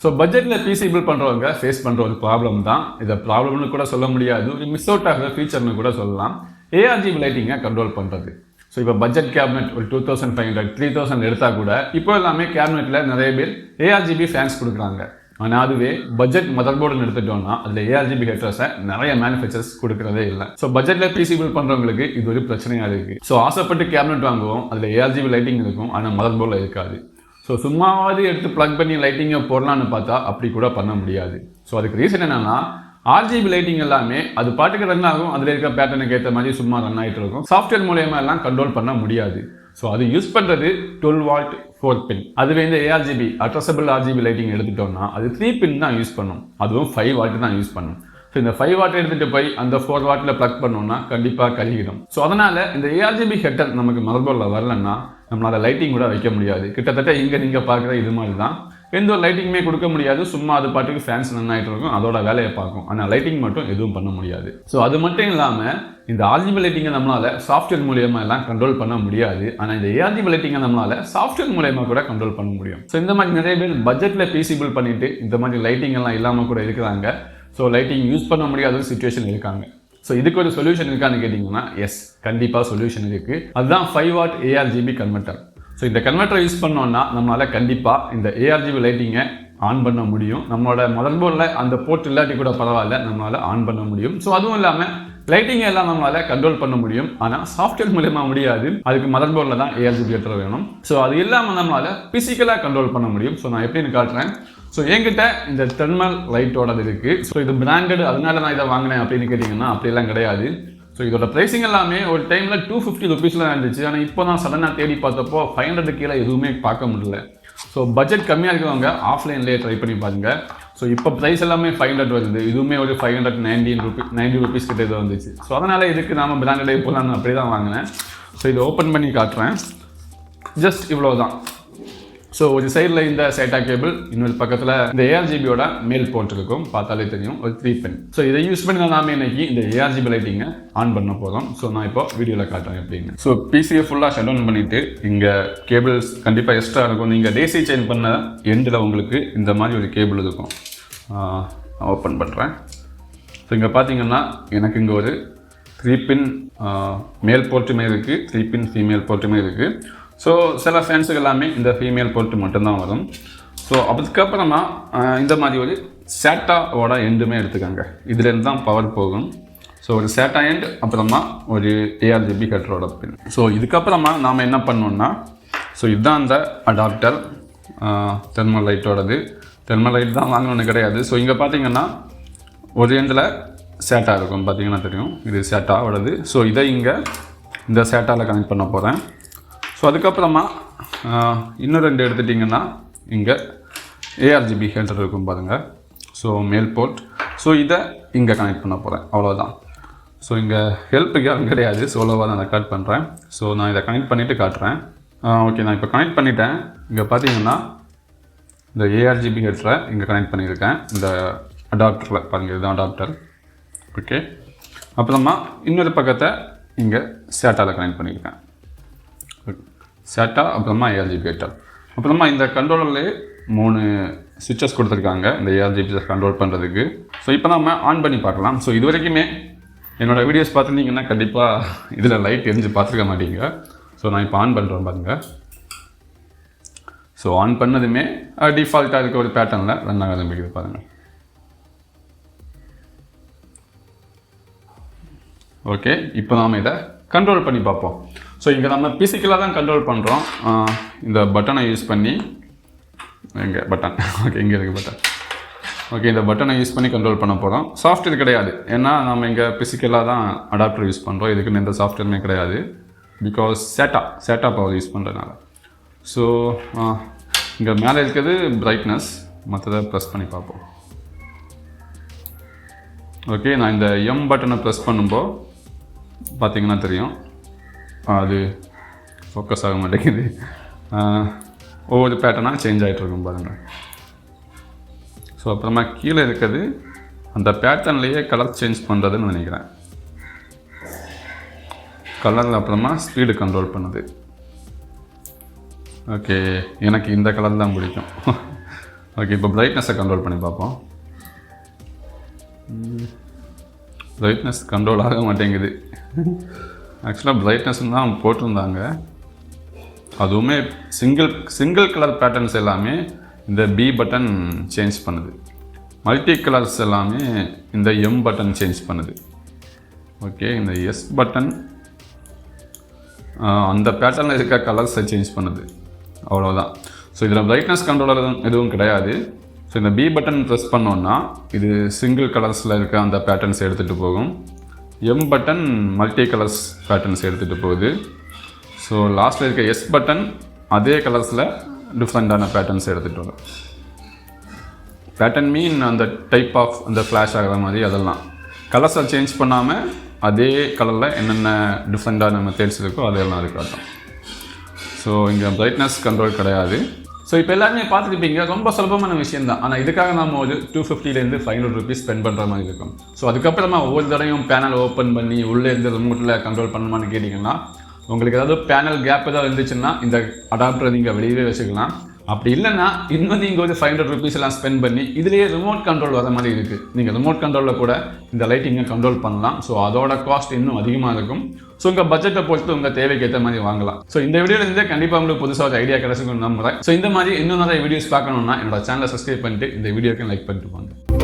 So பட்ஜெட்டில் PC build பண்ணுறவங்க face பண்ணுற ஒரு ப்ராப்ளம் தான். இதை ப்ராப்ளம்னு கூட சொல்ல முடியாது, ஒரு மிஸ் அவுட் ஆகிற ஃபீச்சர்னு கூட சொல்லலாம். ARGB லைட்டிங்கை கண்ட்ரோல் பண்ணுறது. ஸோ இப்போ பட்ஜெட் கேபினெட் ஒரு 2500 3000 எடுத்தால் கூட இப்போ எல்லாமே கேபினெட்டில் நிறைய பேர் ARGB ஃபேன்ஸ் கொடுக்குறாங்க. ஆனால் அதுவே பட்ஜெட் மதர்போர்டுன்னு எடுத்துட்டோம்னா அதில் ARGB ஹெட்ரஸை நிறைய மேனுஃபேக்சர்ஸ் கொடுக்குறதே இல்லை. ஸோ பட்ஜெட்டில் பிசி பில்ட் பண்ணுறவங்களுக்கு இது ஒரு பிரச்சனையாக இருக்குது. ஸோ ஆசைப்பட்டு கேபினெட் வாங்குவோம், அதில் ARGB லைட்டிங் இருக்கும், ஆனால் மதர்போர்டில் இருக்காது. ஸோ சும்மாவது எடுத்து ப்ளக் பண்ணி லைட்டிங்கை போடலான்னு பார்த்தா அப்படி கூட பண்ண முடியாது. ஸோ அதுக்கு ரீசன் என்னென்னா RGB லைட்டிங் எல்லாமே அது பாட்டுக்கு ரன் ஆகும், அதில் இருக்க பேட்டர்னுக்கு ஏற்ற மாதிரி சும்மா ரன் ஆகிட்டு இருக்கும். சாஃப்ட்வேர் மூலயமா எல்லாம் கண்ட்ரோல் பண்ண முடியாது. ஸோ அது யூஸ் பண்ணுறது 12 வாட் 4 பின். அதுவே இந்த ARGB அட்ரஸபிள் RGB லைட்டிங் எடுத்துட்டோம்னா அது 3 பின் தான் யூஸ் பண்ணும், அதுவும் 5 வாட் தான் யூஸ் பண்ணும். ஸோ இந்த 5 வாட் எடுத்துகிட்டு போய் அந்த 4 வாட்டில் ப்ளக் பண்ணோம்னா கண்டிப்பாக கருகிடும். ஸோ அதனால் இந்த ARGB ஹெட்டர் நமக்கு மதர்போர்டில் வரலன்னா நம்மளால் லைட்டிங் கூட வைக்க முடியாது. கிட்டத்தட்ட இங்கே நீங்கள் பார்க்குற இது மாதிரி தான், எந்த ஒரு லைட்டிங்குமே கொடுக்க முடியாது. சும்மா அது பாட்டுக்கு ஃபேன்ஸ் ரன் ஆகிட்டு இருக்கும், அதோட வேலையை பார்க்கும். ஆனால் லைட்டிங் மட்டும் எதுவும் பண்ண முடியாது. ஸோ அது மட்டும் இல்லாமல் இந்த RGB லைட்டிங்கை நம்மளால் சாஃப்ட்வேர் மூலியமாக எல்லாம் கண்ட்ரோல் பண்ண முடியாது. ஆனால் இந்த ARGB லைட்டிங்கை நம்மளால் சாஃப்ட்வேர் மூலியமாக கூட கண்ட்ரோல் பண்ண முடியும். ஸோ இந்த மாதிரி நிறைய பேர் பட்ஜெட்டில் பிசி பில்ட் பண்ணிட்டு இந்த மாதிரி லைட்டிங் எல்லாம் இல்லாமல் கூட இருக்கிறாங்க. ஸோ லைட்டிங் யூஸ் பண்ண முடியாத சிச்சுவேஷன் இருக்காங்க. ஸோ இதுக்கு ஒரு சொல்யூஷன் இருக்கான்னு கேட்டிங்கன்னா எஸ், கண்டிப்பாக சொல்யூஷன் இருக்குது. அதுதான் 5 வாட் ARGB கன்வெர்ட்டர். ஸோ இந்த கன்வெர்ட்டரை யூஸ் பண்ணோன்னா நம்மளால் கண்டிப்பாக இந்த ARGB லைட்டிங்கை ஆன் பண்ண முடியும். நம்மளோட மதர்போர்டில் அந்த போர்ட் இல்லாட்டி கூட பரவாயில்ல, நம்மளால் ஆன் பண்ண முடியும். ஸோ அதுவும் இல்லாமல் லைட்டிங் எல்லாம் நம்மளால் கண்ட்ரோல் பண்ண முடியும். ஆனால் சாஃப்ட்வேர் மூலமா முடியாது, அதுக்கு மதர்போர்டில் தான் ARGB ஹெட்டர் வேணும். ஸோ அது இல்லாமல் நம்மளால் பிசிக்கலாக கண்ட்ரோல் பண்ண முடியும். ஸோ நான் எப்படின்னு காட்டுறேன். ஸோ என்கிட்ட இந்த தெர்மல் லைட்டோடது இருக்குது. ஸோ இது பிராண்டட், அதனால நான் இதை வாங்கினேன் அப்படின்னு கேட்டிங்கன்னா அப்படிலாம் கிடையாது. ஸோ இதோட ப்ரைஸிங் எல்லாமே ஒரு டைமில் 250 ருபீஸில் இருந்துச்சு. ஆனால் இப்போ நான் சடனாக தேடி பார்த்தப்போ 500 கீழே எதுவுமே பார்க்க முடியல. ஸோ பட்ஜெட் கம்மியாக இருக்கிறவங்க ஆஃப்லைன்லேயே ட்ரை பண்ணி பாருங்க. ஸோ இப்போ ப்ரைஸ் எல்லாமே 500 வருது, இதுவுமே ஒரு 590 ருபீஸ் கிட்ட இது வந்துச்சு. ஸோ அதனால் இதுக்கு நாம் பிராண்டடே போகலான்னு அப்படி தான் வாங்கினேன். ஸோ இதை ஓப்பன் பண்ணி காட்டுறேன். ஜஸ்ட் இவ்வளோ தான். ஸோ ஒரு சைடில் இந்த சேட்டா கேபிள், இன்னொரு பக்கத்தில் இந்த ARGBயோட மேல் போர்ட் இருக்கும், பார்த்தாலே தெரியும், ஒரு 3 பின். ஸோ இதை யூஸ் பண்ணி தான் நாம இன்னைக்கு இந்த ARGB லைட்டிங்கை ஆன் பண்ண போகிறோம். ஸோ நான் இப்போ வீடியோவில் காட்டுறேன் எப்படின்னு. ஸோ பிசியை ஃபுல்லாக ஷட் டவுன் பண்ணிவிட்டு இங்கே கேபிள்ஸ் கண்டிப்பாக எக்ஸ்ட்ரா இருக்கும். நீங்கள் DC சேஞ்ச் பண்ண எண்டில் உங்களுக்கு இந்த மாதிரி ஒரு கேபிள் இருக்கும். ஓப்பன் பண்ணுறேன். ஸோ இங்கே பார்த்தீங்கன்னா எனக்கு இங்கே ஒரு 3 பின் மேல் போர்ட்டுமே இருக்குது, 3 பின் ஃபீமேல் போர்ட்டுமே இருக்குது. ஸோ சில ஃபேன்ஸுக்கு எல்லாமே இந்த ஃபீமேல் போர்ட்டு மட்டும்தான் வரும். ஸோ அதுக்கப்புறமா இந்த மாதிரி ஒரு சேட்டாவோட எண்டுமே எடுத்துக்காங்க. இதுலேருந்து தான் பவர் போகும். ஸோ ஒரு சேட்டா எண்ட், அப்புறமா ஒரு ARGB ஹெட்டரோட பின். ஸோ இதுக்கப்புறமா நாம் என்ன பண்ணோம்னா, ஸோ இதுதான் அந்த அடாப்டர் தெர்மல் லைட்டோடது. தெர்மல் லைட் தான் வாங்கணும்னு கிடையாது. ஸோ இங்கே பார்த்தீங்கன்னா ஒரு எண்டில் சேட்டா இருக்கும், பார்த்தீங்கன்னா தெரியும், இது சேட்டாவோடது. ஸோ இதை இங்கே இந்த சேட்டாவில் கனெக்ட் பண்ண போகிறேன். ஸோ அதுக்கப்புறமா இன்னும் 2 எடுத்துட்டிங்கன்னா இங்கே ARGB ஹெட்டர் இருக்கும் பாருங்கள். So male board. ஸோ இதை இங்கே கனெக்ட் பண்ண போகிறேன், அவ்வளோதான். ஸோ இங்கே ஹெல்ப்புக்கு யாரும் கிடையாது, சோலோவாக நான் ரெக்கார்ட் பண்ணுறேன். ஸோ நான் இதை கனெக்ட் பண்ணிவிட்டு காட்டுறேன். ஓகே, நான் இப்போ கனெக்ட் பண்ணிட்டேன். இங்கே பார்த்தீங்கன்னா இந்த ARGB ஹெட்டரை இங்கே கனெக்ட் பண்ணியிருக்கேன், இந்த அடாப்டரில் பாருங்கள், இதுதான் அடாப்டர். ஓகே, அப்புறமா இன்னொரு பக்கத்தை இங்கே சேட்டாவில் கனெக்ட் பண்ணியிருக்கேன். சேட்டா, அப்புறமா ARGB ஹெட்டர். அப்புறமா இந்த கண்ட்ரோலர்லேயே 3 சுவிட்சஸ் கொடுத்துருக்காங்க இந்த ARGB கண்ட்ரோல் பண்ணுறதுக்கு. ஸோ இப்போ நம்ம ஆன் பண்ணி பார்க்கலாம். ஸோ இது வரைக்குமே என்னோடய வீடியோஸ் பார்த்துருந்தீங்கன்னா கண்டிப்பாக இதில் லைட் எரிஞ்சு பார்த்துருக்க மாட்டீங்க. ஸோ நான் இப்போ ஆன் பண்ணுறேன் பாருங்கள். ஸோ ஆன் பண்ணதுமே டிஃபால்ட்டாக இருக்க ஒரு பேட்டர்னில் ரன் ஆக ஆரம்பிக்குது பாருங்கள். ஓகே, இப்போ நாம் இதை கண்ட்ரோல் பண்ணி பார்ப்போம். ஸோ இங்கே நம்ம பிசிக்கலாக தான் கண்ட்ரோல் பண்ணுறோம். இந்த பட்டனை யூஸ் பண்ணி, இங்கே பட்டன், ஓகே இங்கே இருக்குது பட்டன். ஓகே, இந்த பட்டனை யூஸ் பண்ணி கண்ட்ரோல் பண்ண போகிறோம். சாஃப்ட்வேர் கிடையாது, ஏன்னா நம்ம இங்கே பிசிக்கலாக தான் அடாப்டர் யூஸ் பண்ணுறோம். இதுக்குன்னு எந்த சாஃப்ட்வேருமே கிடையாது, பிகாஸ் சேட்டா பவர் யூஸ் பண்ணுறதுனால. ஸோ இங்கே மேலே இருக்கிறது பிரைட்னஸ், மற்றதை ப்ரெஸ் பண்ணி பார்ப்போம். ஓகே, நான் இந்த பட்டனை ப்ரெஸ் பண்ணும்போது பார்த்தீங்கன்னா தெரியும், அது ஃபோக்கஸ் ஆக மாட்டேங்குது. ஒவ்வொரு பேட்டர்னாக சேஞ்ச் ஆகிட்ருக்கும் பாருங்கள். ஸோ அப்புறமா கீழே இருக்கிறது அந்த பேட்டர்ன்லேயே கலர் சேஞ்ச் பண்ணுறதுன்னு நினைக்கிறேன். கலரில் அப்புறமா ஸ்பீடு கண்ட்ரோல் பண்ணுது. ஓகே, எனக்கு இந்த கலர் தான் பிடிக்கும். ஓகே, இப்போ பிரைட்னஸை கண்ட்ரோல் பண்ணி பார்ப்போம். பிரைட்னஸ் கண்ட்ரோல் ஆக மாட்டேங்குது. ஆக்சுவலாக பிரைட்னஸ்ன்னு தான் போட்டிருந்தாங்க. அதுவுமே சிங்கிள் கலர் பேட்டர்ன்ஸ் எல்லாமே இந்த பி பட்டன் சேஞ்ச் பண்ணுது. மல்டி கலர்ஸ் எல்லாமே இந்த எம் பட்டன் சேஞ்ச் பண்ணுது. ஓகே, இந்த எஸ் பட்டன் அந்த பேட்டர்னில் இருக்க கலர்ஸை சேஞ்ச் பண்ணுது, அவ்வளோதான். ஸோ இதில் பிரைட்னஸ் கண்ட்ரோலர் எதுவும் கிடையாது. ஸோ இந்த பி பட்டன் ப்ரெஸ் பண்ணோன்னா இது சிங்கிள் கலர்ஸில் இருக்க அந்த பேட்டர்ன்ஸ் எடுத்துகிட்டு போகும். M button multi colours patterns எடுத்துகிட்டு போகுது. ஸோ லாஸ்ட்டில் இருக்க எஸ் பட்டன் அதே கலர்ஸில் டிஃப்ரெண்ட்டான பேட்டர்ன்ஸ் எடுத்துகிட்டு வரும். பேட்டர்ன் மீன் அந்த டைப் ஆஃப் அந்த ஃப்ளாஷ் ஆகிற மாதிரி அதெல்லாம் கலர்ஸை சேஞ்ச் பண்ணாமல் அதே கலரில் என்னென்ன டிஃப்ரெண்ட்டான மெத்தட்ஸ் இருக்கோ அதெல்லாம் இருக்காட்டும். ஸோ இங்கே பிரைட்னஸ் கண்ட்ரோல் கிடையாது. ஸோ இப்போ எல்லாருமே பார்த்துருப்பீங்க, ரொம்ப சுலபமான விஷயம் தான். ஆனால் இதுக்காக நம்ம ஒரு 250 to 500 rupees ஸ்பெண்ட் பண்ணுற மாதிரி இருக்கும். ஸோ அதுக்கப்புறமா ஒவ்வொரு தடையும் பேனல் ஓப்பன் பண்ணி உள்ளே இருந்து ரிமோட்டில் கண்ட்ரோல் பண்ணணுமான்னு கேட்டிங்கன்னா, உங்களுக்கு ஏதாவது பேனல் கேப் ஏதாவது இருந்துச்சுன்னா இந்த அடாப்டரை நீங்கள் வெளியவே வச்சுக்கலாம். அப்படி இல்லைன்னா இன்னும் நீங்கள் ஒரு 500 rupees எல்லாம் ஸ்பெண்ட் பண்ணி இதுலேயே ரிமோட் கண்ட்ரோல் வர மாதிரி இருக்குது. நீங்கள் ரிமோட் கண்ட்ரோலில் கூட இந்த லைட்டிங்கை கண்ட்ரோல் பண்ணலாம். ஸோ அதோட காஸ்ட் இன்னும் அதிகமாக இருக்கும். ஸோ உங்கள் பட்ஜெட்டை பொறுத்து உங்கள் தேவைக்கு ஏற்ற மாதிரி வாங்கலாம். ஸோ இந்த வீடியோலேருந்து கண்டிப்பாக உங்களுக்கு புதுசாக ஒரு ஐடியா கிடைச்சிக்கணும்னு நம்புறேன். ஸோ இந்த மாதிரி இன்னும் நிறைய வீடியோஸ் பார்க்கணுன்னா என்னோட சேனலை சப்ஸ்கிரைப் பண்ணிட்டு இந்த வீடியோக்கு லைக் பண்ணிட்டு வாங்க.